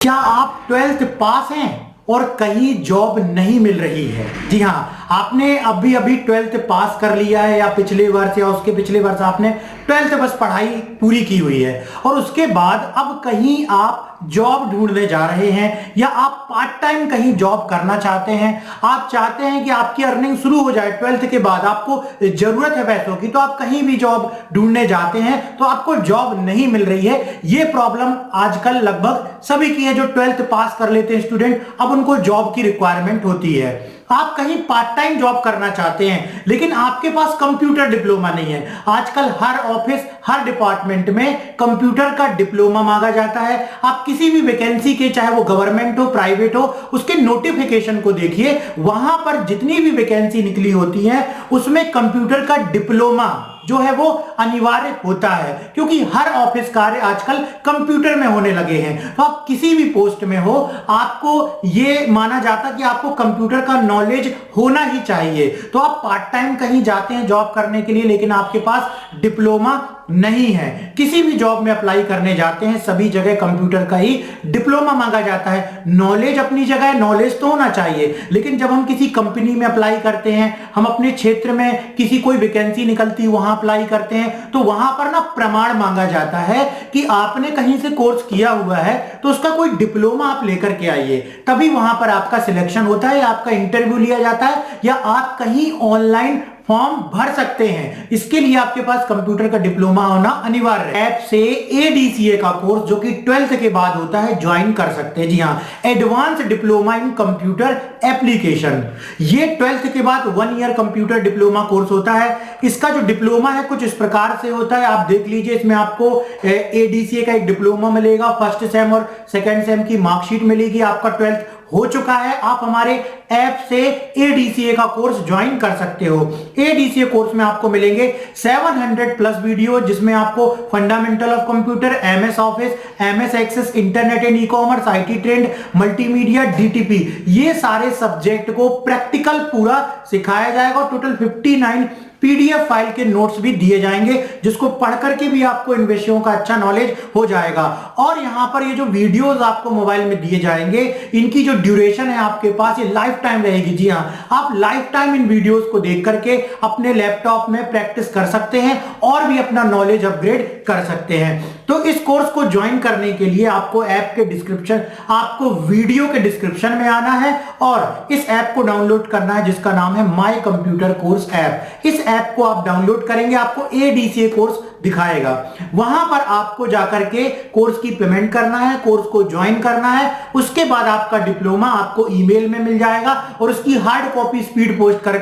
क्या आप 12th पास हैं और कहीं जॉब नहीं मिल रही है? जी हाँ, आपने अभी अभी 12th पास कर लिया है या पिछले वर्ष या उसके पिछले वर्ष आपने 12th बस पढ़ाई पूरी की हुई है और उसके बाद अब कहीं आप जॉब ढूंढने जा रहे हैं या आप पार्ट टाइम कहीं जॉब करना चाहते हैं। आप चाहते हैं कि आपकी अर्निंग शुरू हो जाए 12th के बाद, आपको जरूरत है पैसों की, तो आप कहीं भी जॉब ढूंढने जाते हैं तो आपको जॉब नहीं मिल रही है। ये प्रॉब्लम आजकल लगभग सभी की है। जो 12th पास कर लेते हैं स्टूडेंट, अब उनको जॉब की रिक्वायरमेंट होती है। आप कहीं पार्ट टाइम जॉब करना चाहते हैं लेकिन आपके पास कंप्यूटर डिप्लोमा नहीं है। आजकल हर ऑफिस, हर डिपार्टमेंट में कंप्यूटर का डिप्लोमा मांगा जाता है। आप किसी भी वैकेंसी के, चाहे वो गवर्नमेंट हो, प्राइवेट हो, उसके नोटिफिकेशन को देखिए, वहां पर जितनी भी वैकेंसी निकली होती है उसमें कंप्यूटर का डिप्लोमा जो है वो अनिवार्य होता है, क्योंकि हर ऑफिस कार्य आजकल कंप्यूटर में होने लगे हैं। तो आप किसी भी पोस्ट में हो, आपको ये माना जाता कि आपको कंप्यूटर का नॉलेज होना ही चाहिए। तो आप पार्ट टाइम कहीं जाते हैं जॉब करने के लिए लेकिन आपके पास डिप्लोमा नहीं है, किसी भी जॉब में अप्लाई करने जाते हैं सभी जगह कंप्यूटर का ही डिप्लोमा मांगा जाता है। नॉलेज अपनी जगह है, नॉलेज तो होना चाहिए, लेकिन जब हम किसी कंपनी में अप्लाई करते हैं, हम अपने क्षेत्र में किसी कोई वैकेंसी निकलती है वहां अप्लाई करते हैं, तो वहां पर ना प्रमाण मांगा जाता है कि आपने कहीं से कोर्स किया हुआ है तो उसका कोई डिप्लोमा आप लेकर के आइए, तभी वहां पर आपका सिलेक्शन होता है, आपका इंटरव्यू लिया जाता है या आप कहीं ऑनलाइन फॉर्म भर सकते हैं। इसके लिए आपके पास कंप्यूटर का डिप्लोमा होना अनिवार्य है। ऐप से एडीसीए का कोर्स जो कि 12th के बाद होता है ज्वाइन कर सकते हैं। जी हाँ, advance diploma in computer application. ये 12th के बाद 1 ईयर कंप्यूटर डिप्लोमा कोर्स होता है। इसका जो डिप्लोमा है कुछ इस प्रकार से होता है, आप देख लीजिए। इसमें आपको एडीसीए का एक डिप्लोमा मिलेगा, फर्स्ट सेम और सेकेंड सेम की मार्कशीट मिलेगी। आपका 12th हो चुका है, आप हमारे ऐप से एडीसीए का कोर्स ज्वाइन कर सकते हो। एडीसीए कोर्स में आपको मिलेंगे 700 प्लस वीडियो, जिसमें आपको fundamental of computer, MS Office, MS Access, internet and e commerce, IT trend, multimedia, DTP, ये सारे सब्जेक्ट को प्रैक्टिकल पूरा सिखाया जाएगा। टोटल 59 पीडीएफ फाइल के नोट्स भी दिए जाएंगे, जिसको पढ़ करके भी आपको इन विषयों का अच्छा नॉलेज हो जाएगा। और यहां पर ये जो वीडियोस आपको मोबाइल में दिए जाएंगे, इनकी जो ड्यूरेशन है आपके पास, ये लाइफ टाइम रहेगी। जी हां, आप लाइफ टाइम इन वीडियोस को देख करके अपने लैपटॉप में प्रैक्टिस कर सकते हैं और भी अपना नॉलेज अपग्रेड कर सकते हैं। तो इस कोर्स को ज्वाइन करने के लिए आपको ऐप के डिस्क्रिप्शन, आपको वीडियो के डिस्क्रिप्शन में आना है और इस ऐप को डाउनलोड करना है, जिसका नाम है माय कंप्यूटर कोर्स ऐप। इस ऐप को आप डाउनलोड करेंगे, आपको एडीसीए कोर्स दिखाएगा। वहां पर आपको जाकर के कोर्स की पेमेंट करना है, कोर्स को ज्वाइन करना है। उसके बाद आपका डिप्लोमा आपको ईमेल में मिल जाएगा और उसकी हार्ड कॉपी स्पीड पोस्ट कर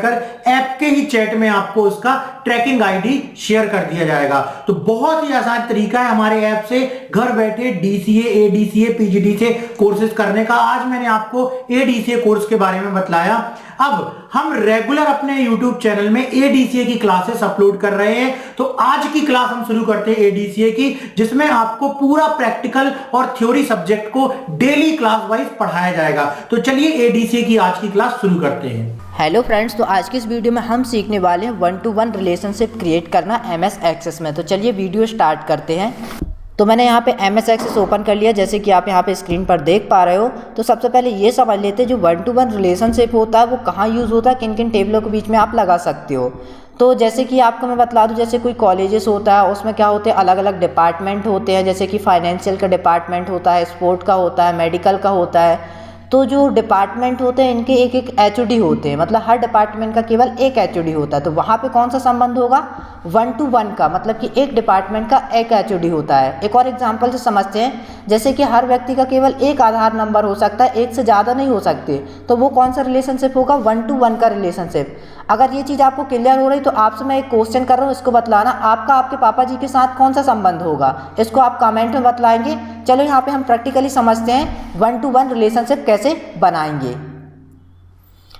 ऐप के ही चैट में आपको उसका ट्रैकिंग आईडी शेयर कर दिया जाएगा। तो बहुत ही आसान तरीका है हमारे ऐप से घर बैठे डीसीए, एडीसीए, पीजीडीसीए कोर्सेज करने का। आज मैंने आपको एडीसीए कोर्स के बारे में बताया। अब हम रेगुलर अपने YouTube चैनल में एडीसीए की क्लासेस अपलोड कर रहे हैं, तो आज की क्लास हम शुरू करते हैं एडीसीए की, जिसमें आपको पूरा प्रैक्टिकल और थ्योरी सब्जेक्ट को डेली क्लास वाइज पढ़ाया जाएगा। तो चलिए एडीसीए की आज की क्लास शुरू करते हैं। हेलो फ्रेंड्स, तो आज की इस वीडियो में हम सीखने वाले हैं 1-to-1 रिलेशनशिप क्रिएट करना एमएस एक्सेस में। तो चलिए वीडियो स्टार्ट करते हैं। तो मैंने यहाँ पे एमएस एक्सेस ओपन कर लिया, जैसे कि आप यहाँ पे स्क्रीन पर देख पा रहे हो। तो सबसे पहले ये समझ लेते हैं जो 1-to-1 रिलेशनशिप होता है वो कहाँ यूज़ होता है, किन किन टेबलों के बीच में आप लगा सकते हो। तो जैसे कि आपको मैं बता दूं, जैसे कोई कॉलेजेस होता है उसमें क्या होते हैं, अलग अलग डिपार्टमेंट होते हैं। जैसे कि फाइनेंशियल का डिपार्टमेंट होता है, स्पोर्ट का होता है, मेडिकल का होता है। तो जो डिपार्टमेंट होते हैं इनके एक एक एचओडी होते हैं, मतलब हर डिपार्टमेंट का केवल एक एचओडी होता है। तो वहाँ पे कौन सा संबंध होगा, 1-to-1 का, मतलब कि एक डिपार्टमेंट का एक एचओडी होता है। एक और एग्जांपल से समझते हैं, जैसे कि हर व्यक्ति का केवल एक आधार नंबर हो सकता है, एक से ज़्यादा नहीं हो सकते। तो वो कौन सा रिलेशनशिप होगा, 1-to-1 का रिलेशनशिप। अगर ये चीज़ आपको क्लियर हो रही तो आपसे मैं एक क्वेश्चन कर रहा हूँ, इसको बतलाना आपका आपके पापा जी के साथ कौन सा संबंध होगा, इसको आप कमेंट में बतलाएंगे। चलो यहाँ पे हम प्रैक्टिकली समझते हैं 1-to-1 रिलेशनशिप कैसे बनाएंगे।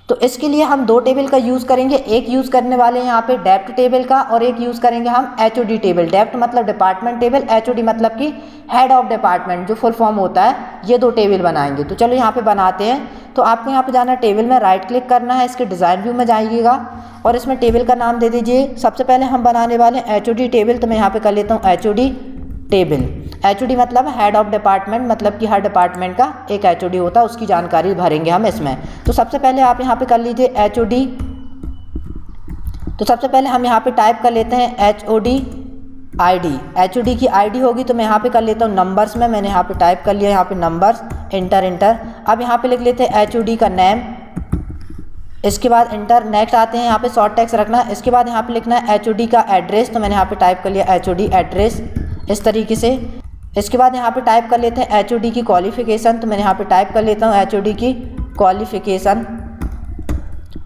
तो इसके लिए हम 2 टेबल का यूज़ करेंगे। एक यूज़ करने वाले हैं यहाँ पे डेप्थ टेबल का और एक यूज़ करेंगे हम एचओडी टेबल। डेप्थ मतलब डिपार्टमेंट टेबल, एचओडी मतलब कि हेड ऑफ डिपार्टमेंट, जो फुल फॉर्म होता है। ये 2 टेबल बनाएंगे। तो चलो यहाँ पे बनाते हैं। तो आपको यहाँ पे जाना है, टेबल में राइट क्लिक करना है, इसके डिज़ाइन व्यू में जाइएगा और इसमें टेबल का नाम दे दीजिए। सबसे पहले हम बनाने वाले हैं एचओडी टेबल, तो मैं यहाँ पे कर लेता हूँ एचओडी। टेबल। HOD मतलब हेड ऑफ डिपार्टमेंट, मतलब कि हर डिपार्टमेंट का एक HOD होता है, उसकी जानकारी भरेंगे हम इसमें। तो सबसे पहले आप यहाँ पे कर लीजिए HOD। तो सबसे पहले हम यहाँ पे टाइप कर लेते हैं HOD ID। HOD की ID होगी तो मैं यहाँ पे कर लेता हूँ नंबर्स में, मैंने यहाँ पे टाइप कर लिया, यहाँ पे नंबर्स, इंटर। अब यहाँ पे लिख लेते हैं HOD का नेम, इसके बाद इंटर। नेक्स्ट आते हैं, यहाँ पे शॉर्ट टेक्स्ट रखना। इसके बाद यहाँ पे लिखना है HOD का एड्रेस, तो मैंने यहाँ पे टाइप कर लिया HOD एड्रेस इस तरीके से। इसके बाद यहाँ पे टाइप कर लेते हैं HOD की क्वालिफ़िकेशन, तो मैंने यहाँ पे टाइप कर लेता हूँ HOD की क्वालिफ़िकेशन।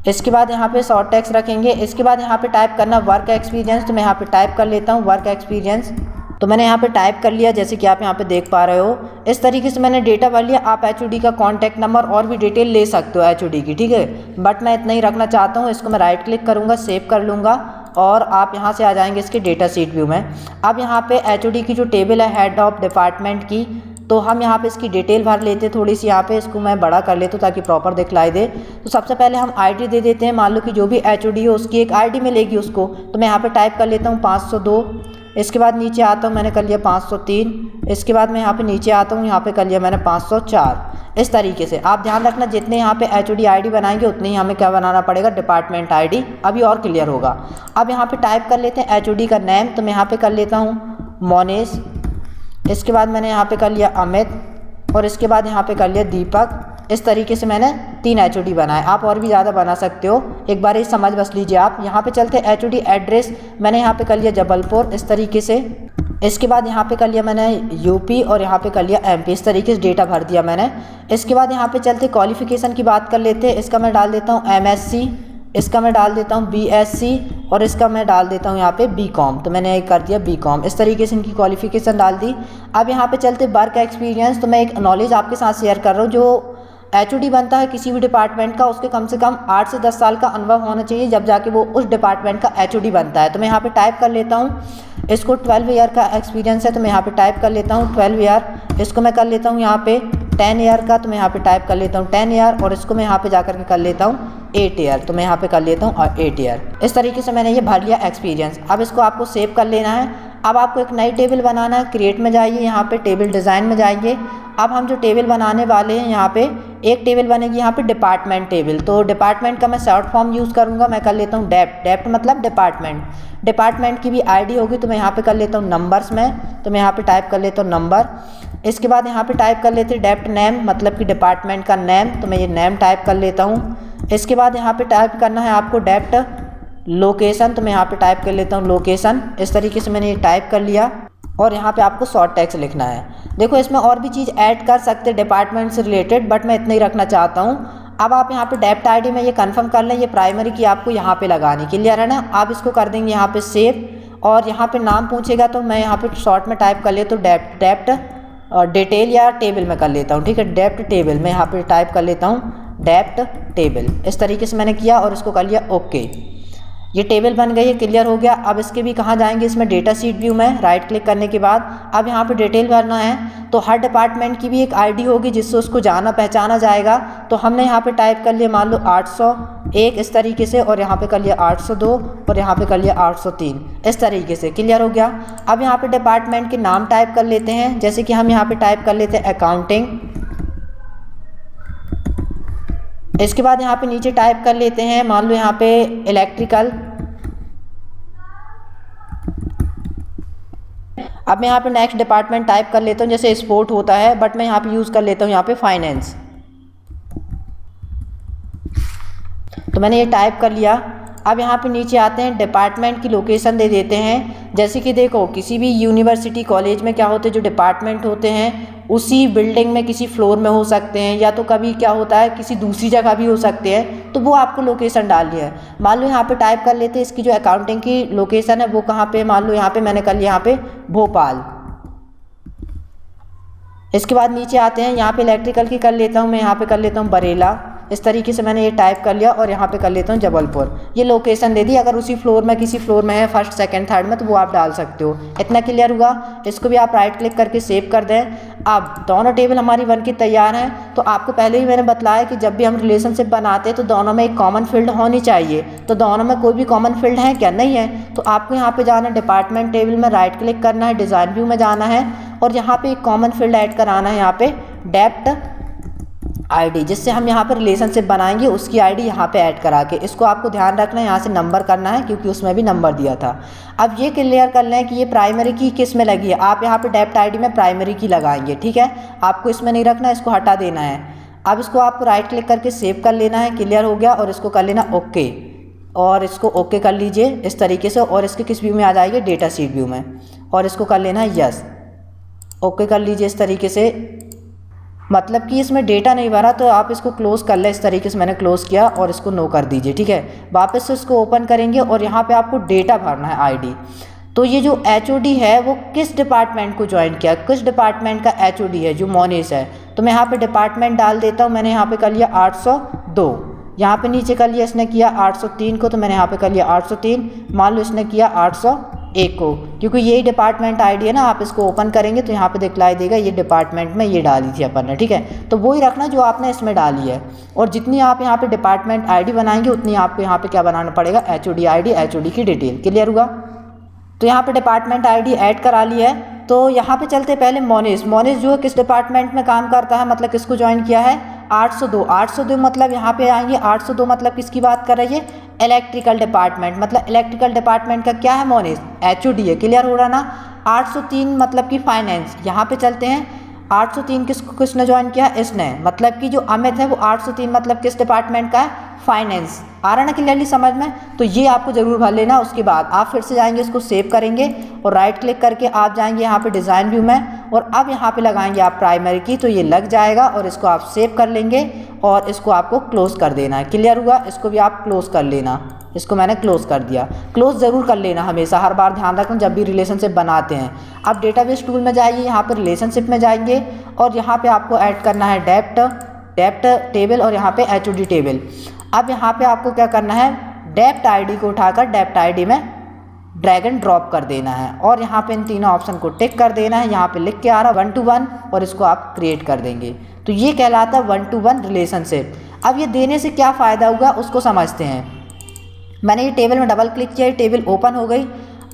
इसके बाद यहाँ पे शॉर्ट टेक्स्ट रखेंगे। इसके बाद यहाँ पे टाइप करना वर्क एक्सपीरियंस, तो मैं यहाँ पे टाइप कर लेता हूँ वर्क एक्सपीरियंस। तो मैंने यहाँ पे टाइप कर लिया, जैसे कि आप यहाँ पे देख पा रहे हो। इस तरीके से मैंने डेटा भर लिया। आप HOD का कॉन्टैक्ट नंबर और भी डिटेल ले सकते हो HOD की, ठीक है, बट मैं इतना ही रखना चाहता हूँ। इसको मैं राइट क्लिक करूँगा, सेव कर लूँगा और आप यहाँ से आ जाएंगे इसके डेटा शीट व्यू में। अब यहाँ पे HOD की जो टेबल है हेड ऑफ डिपार्टमेंट की, तो हम यहाँ पे इसकी डिटेल भर लेते हैं थोड़ी सी। यहाँ पे इसको मैं बड़ा कर लेता हूँ ताकि प्रॉपर दिखलाई दे। तो सबसे पहले हम ID दे देते हैं। मान लो कि जो भी HOD हो उसकी एक ID मिलेगी उसको, तो मैं यहाँ पे टाइप कर लेता हूँ 502। इसके बाद नीचे आता हूँ, मैंने कर लिया 503। इसके बाद मैं यहाँ पे नीचे आता हूँ, यहाँ पे कर लिया मैंने 504। इस तरीके से आप ध्यान रखना, जितने यहाँ पे HOD ID बनाएंगे उतने ही हमें क्या बनाना पड़ेगा, डिपार्टमेंट ID। अभी और क्लियर होगा। अब यहाँ पे टाइप कर लेते हैं HOD का नेम, तो मैं यहाँ पे कर लेता हूँ मोनेश। इसके बाद मैंने यहाँ पे कर लिया अमित और इसके बाद यहाँ पे कर लिया दीपक। इस तरीके से मैंने 3 HOD बनाए। आप और भी ज़्यादा बना सकते हो, एक बार ये समझ बस लीजिए आप। यहाँ पे चलते HOD एड्रेस, मैंने यहाँ पे कर लिया जबलपुर इस तरीके से। इसके बाद यहाँ पे कर लिया मैंने UP और यहाँ पे कर लिया MP। इस तरीके से डेटा भर दिया मैंने। इसके बाद यहाँ पे चलते क्वालिफ़िकेशन की बात कर लेते हैं। इसका मैं डाल देता हूँ MSc, इसका मैं डाल देता हूँ BSc और इसका मैं डाल देता हूँ यहाँ पे BCom। तो मैंने कर दिया BCom। इस तरीके से इनकी क्वालिफ़िकेशन डाल दी। अब यहाँ पे चलते वर्क एक्सपीरियंस। तो मैं एक नॉलेज आपके साथ शेयर कर रहा हूँ, जो HOD बनता है किसी भी डिपार्टमेंट का, उसके कम से कम 8 से 10 साल का अनुभव होना चाहिए, जब जाके वो उस डिपार्टमेंट का HOD बनता है। तो मैं यहाँ पे टाइप कर लेता हूँ, इसको 12 ईयर का एक्सपीरियंस है, तो मैं यहाँ पे टाइप कर लेता हूँ 12 ईयर। इसको मैं कर लेता हूँ यहाँ पे 10 ईयर का, तो मैं यहाँ पे टाइप कर लेता हूँ 10 ईयर और इसको मैं यहाँ पे जा करके कर लेता हूँ 8 ईयर, तो मैं यहाँ पे कर लेता हूँ 8 ईयर। इस तरीके से मैंने ये भर लिया एक्सपीरियंस। अब इसको आपको सेव कर लेना है। अब आपको एक नई टेबल बनाना है। क्रिएट में जाइए, यहाँ पे टेबल डिज़ाइन में जाएंगे। अब हम जो टेबल बनाने वाले हैं, यहाँ पे एक टेबल बनेगी यहाँ पे डिपार्टमेंट टेबल। तो डिपार्टमेंट का मैं शॉर्ट फॉर्म यूज़ करूँगा, मैं कर लेता हूँ डेप्ट। डेप्ट मतलब डिपार्टमेंट। डिपार्टमेंट की भी ID होगी, तो मैं यहाँ पे कर लेता हूँ नंबर्स में, तो मैं यहाँ पे टाइप कर लेता हूँ नंबर। इसके बाद यहाँ पे टाइप कर लेते हैं डेप्ट नेम, मतलब कि डिपार्टमेंट का नेम, तो मैं ये नेम टाइप कर लेता हूँ। इसके बाद यहाँ पे टाइप करना है आपको डेप्ट लोकेशन, तो मैं यहाँ पे टाइप कर लेता हूँ लोकेशन। इस तरीके से मैंने ये टाइप कर लिया और यहाँ पे आपको शॉर्ट टेक्स्ट लिखना है। देखो इसमें और भी चीज़ ऐड कर सकते हैं डिपार्टमेंट से रिलेटेड, बट मैं इतना ही रखना चाहता हूँ। अब आप यहाँ पे डेप्ट ID में ये कंफर्म कर लें, ये प्राइमरी की आपको यहाँ पे लगानी, क्लियर है ना। आप इसको कर देंगे यहाँ पे सेव और यहाँ पे नाम पूछेगा, तो मैं यहाँ पे शॉर्ट में टाइप कर लेता हूँ डेप्ट डिटेल या टेबल में कर लेता हूँ, ठीक है। डेप्ट टेबल मैं यहाँ पे टाइप कर लेता हूँ डेप्ट टेबल। इस तरीके से मैंने किया और इसको कर लिया ओके। ये टेबल बन गई है, क्लियर हो गया। अब इसके भी कहाँ जाएंगे, इसमें डेटा शीट व्यू में राइट क्लिक करने के बाद अब यहाँ पे डिटेल भरना है। तो हर डिपार्टमेंट की भी एक ID होगी जिससे उसको जाना पहचाना जाएगा। तो हमने यहाँ पे टाइप कर लिया मान लो 801 इस तरीके से, और यहाँ पे कर लिया 802 और यहाँ पे कर लिया 803 इस तरीके से, क्लियर हो गया। अब यहाँ पे डिपार्टमेंट के नाम टाइप कर लेते हैं, जैसे कि हम यहाँ पे टाइप कर लेते हैं अकाउंटिंग। इसके बाद यहाँ पे नीचे टाइप कर लेते हैं मान लो यहाँ पे इलेक्ट्रिकल। अब मैं यहाँ पे नेक्स्ट डिपार्टमेंट टाइप कर लेता हूँ, जैसे स्पोर्ट होता है, बट मैं यहाँ पे यूज़ कर लेता हूँ यहाँ पे फाइनेंस। तो मैंने ये टाइप कर लिया। अब यहाँ पे नीचे आते हैं, डिपार्टमेंट की लोकेशन दे देते हैं। जैसे कि देखो किसी भी यूनिवर्सिटी कॉलेज में क्या होते हैं, जो डिपार्टमेंट होते हैं उसी बिल्डिंग में किसी फ्लोर में हो सकते हैं, या तो कभी क्या होता है किसी दूसरी जगह भी हो सकते हैं, तो वो आपको लोकेशन डालनी है। मान लो यहाँ पे टाइप कर लेते हैं इसकी जो अकाउंटिंग की लोकेशन है वो कहाँ पे, मान लो यहाँ पे मैंने कर लिया यहाँ पे भोपाल। इसके बाद नीचे आते हैं, यहाँ पे इलेक्ट्रिकल की कर लेता हूँ मैं, यहाँ पे कर लेता हूँ बरेला। इस तरीके से मैंने ये टाइप कर लिया और यहाँ पे कर लेता हूँ जबलपुर। ये लोकेशन दे दी, अगर उसी फ्लोर में किसी फ्लोर में है फर्स्ट सेकंड थर्ड में तो वो आप डाल सकते हो। इतना क्लियर हुआ। इसको भी आप राइट क्लिक करके सेव कर दें। अब दोनों टेबल हमारी बन के तैयार हैं। तो आपको पहले ही मैंने बताया कि जब भी हम रिलेशनशिप बनाते हैं तो दोनों में एक कॉमन फील्ड होनी चाहिए। तो दोनों में कोई भी कॉमन फील्ड है क्या? नहीं है। तो आपको यहाँ पे जाना है डिपार्टमेंट टेबल में, राइट क्लिक करना है, डिज़ाइन व्यू में जाना है और यहाँ पे एक कॉमन फील्ड ऐड कराना है, यहाँ पे डेप्ट आईडी, जिससे हम यहाँ पर रिलेशनशिप बनाएंगे उसकी आईडी यहाँ पे ऐड करा के। इसको आपको ध्यान रखना है, यहाँ से नंबर करना है क्योंकि उसमें भी नंबर दिया था। अब ये क्लियर कर लें कि ये प्राइमरी की किस में लगी है। आप यहाँ पे डेप्ट आईडी में प्राइमरी की लगाएंगे, ठीक है। आपको इसमें नहीं रखना, इसको हटा देना है। अब इसको आपको राइट क्लिक करके सेव कर लेना है। क्लियर हो गया। और इसको कर लेना ओके और इसको ओके कर लीजिए इस तरीके से। और इसके किस व्यू में आ जाएगी? डेटा शीट व्यू में। और इसको कर लेना है यस, ओके कर लीजिए इस तरीके से। मतलब कि इसमें डेटा नहीं भरा तो आप इसको क्लोज़ कर लें। इस तरीके से मैंने क्लोज़ किया और इसको नो कर दीजिए, ठीक है। वापस से इसको ओपन करेंगे और यहाँ पे आपको डेटा भरना है, आईडी। तो ये जो एचओडी है वो किस डिपार्टमेंट को ज्वाइन किया, किस डिपार्टमेंट का एचओडी है? जो मोनिस है। तो मैं यहाँ पे डिपार्टमेंट डाल देता हूँ। मैंने यहाँ पे कर लिया 802। यहाँ पे नीचे कर लिया इसने किया 803 को, तो मैंने यहाँ पे कर लिया 803। मान लो इसने किया 801 को, क्योंकि यही डिपार्टमेंट आईडी है ना। आप इसको ओपन करेंगे तो यहाँ पे दिखलाई देगा ये डिपार्टमेंट में ये डाली थी अपन ने, ठीक है। तो वही रखना जो आपने इसमें डाली है। और जितनी आप यहाँ पे डिपार्टमेंट आईडी बनाएंगे उतनी आपको यहाँ पे क्या बनाना पड़ेगा? एचओडी आईडी, एचओडी की डिटेल। क्लियर हुआ। तो यहाँ पे डिपार्टमेंट आईडी ऐड करा ली है। तो यहाँ पे चलते पहले मोनिस। मोनिस जो है किस डिपार्टमेंट में काम करता है, मतलब किसको ज्वाइन किया है? 802। 802 मतलब यहाँ पे आएंगे 802 मतलब किसकी बात कर रही है? Electrical department. मतलब इलेक्ट्रिकल डिपार्टमेंट का क्या है? मोनिस, एचओडी है। क्लियर हो रहा ना। 803 मतलब कि फाइनेंस। यहाँ पे चलते हैं 803 किसने ज्वाइन किया? इसने। मतलब कि जो अमित है वो 803 मतलब किस डिपार्टमेंट का है? फाइनेंस। आ रहा ना क्लियरली समझ में? तो ये आपको जरूर भर लेना। उसके बाद आप फिर से जाएंगे, इसको सेव करेंगे और राइट क्लिक करके आप जाएंगे यहाँ पे डिज़ाइन व्यू में और अब यहाँ पे लगाएंगे आप प्राइमरी की, तो ये लग जाएगा। और इसको आप सेव कर लेंगे और इसको आपको क्लोज़ कर देना है। क्लियर हुआ। इसको भी आप क्लोज़ कर लेना। इसको मैंने क्लोज़ कर दिया। क्लोज़ ज़रूर कर लेना हमेशा, हर बार ध्यान रखना जब भी रिलेशनशिप बनाते हैं। अब डेटाबेस टूल में जाइए, यहाँ पर रिलेशनशिप में जाएंगे और यहाँ पे आपको ऐड करना है डेप्ट टेबल और यहाँ पे एचओडी टेबल। अब यहाँ पे आपको क्या करना है? डेप्ट आईडी को उठाकर डेप्ट आईडी में ड्रैग एंड ड्रॉप कर देना है और यहाँ पे इन तीनों ऑप्शन को टिक कर देना है। यहाँ पे लिख के आ रहा 1 to 1 और इसको आप क्रिएट कर देंगे। तो ये कहलाता है 1 to 1 रिलेशनशिप। अब ये देने से क्या फ़ायदा हुआ उसको समझते हैं। मैंने ये टेबल में डबल क्लिक किया, ये टेबल ओपन हो गई।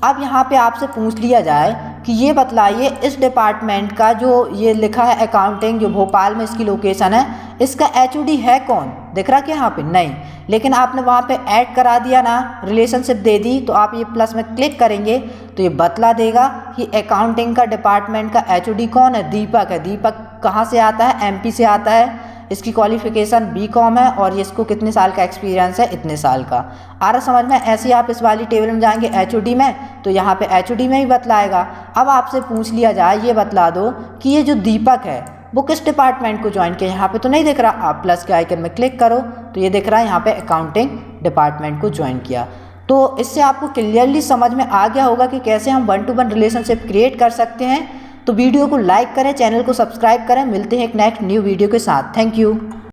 अब यहाँ पे आपसे पूछ लिया जाए कि ये बतलाइए इस डिपार्टमेंट का जो ये लिखा है अकाउंटिंग, जो भोपाल में इसकी लोकेशन है, इसका एचओडी है कौन? दिख रहा क्या यहाँ पे? नहीं। लेकिन आपने वहाँ पे ऐड करा दिया ना, रिलेशनशिप दे दी। तो आप ये प्लस में क्लिक करेंगे तो ये बतला देगा कि अकाउंटिंग का डिपार्टमेंट का एचओडी कौन है? दीपक है। दीपक कहाँ से आता है? एमपी से आता है। इसकी क्वालिफिकेशन बीकॉम है और ये इसको कितने साल का एक्सपीरियंस है? इतने साल का। आ रहा समझ में? ऐसे ही आप इस वाली टेबल में जाएंगे एचओडी में, तो यहाँ पे एचओडी में ही बतलाएगा। अब आपसे पूछ लिया जाए ये बतला दो कि ये जो दीपक है वो किस डिपार्टमेंट को ज्वाइन किया? यहाँ पे तो नहीं दिख रहा। आप प्लस के आइकन में क्लिक करो तो ये दिख रहा है यहाँ पे अकाउंटिंग डिपार्टमेंट को ज्वाइन किया। तो इससे आपको क्लियरली समझ में आ गया होगा कि कैसे हम 1 to 1 रिलेशनशिप क्रिएट कर सकते हैं। तो वीडियो को लाइक करें, चैनल को सब्सक्राइब करें। मिलते हैं एक नेक्स्ट न्यू वीडियो के साथ। Thank you.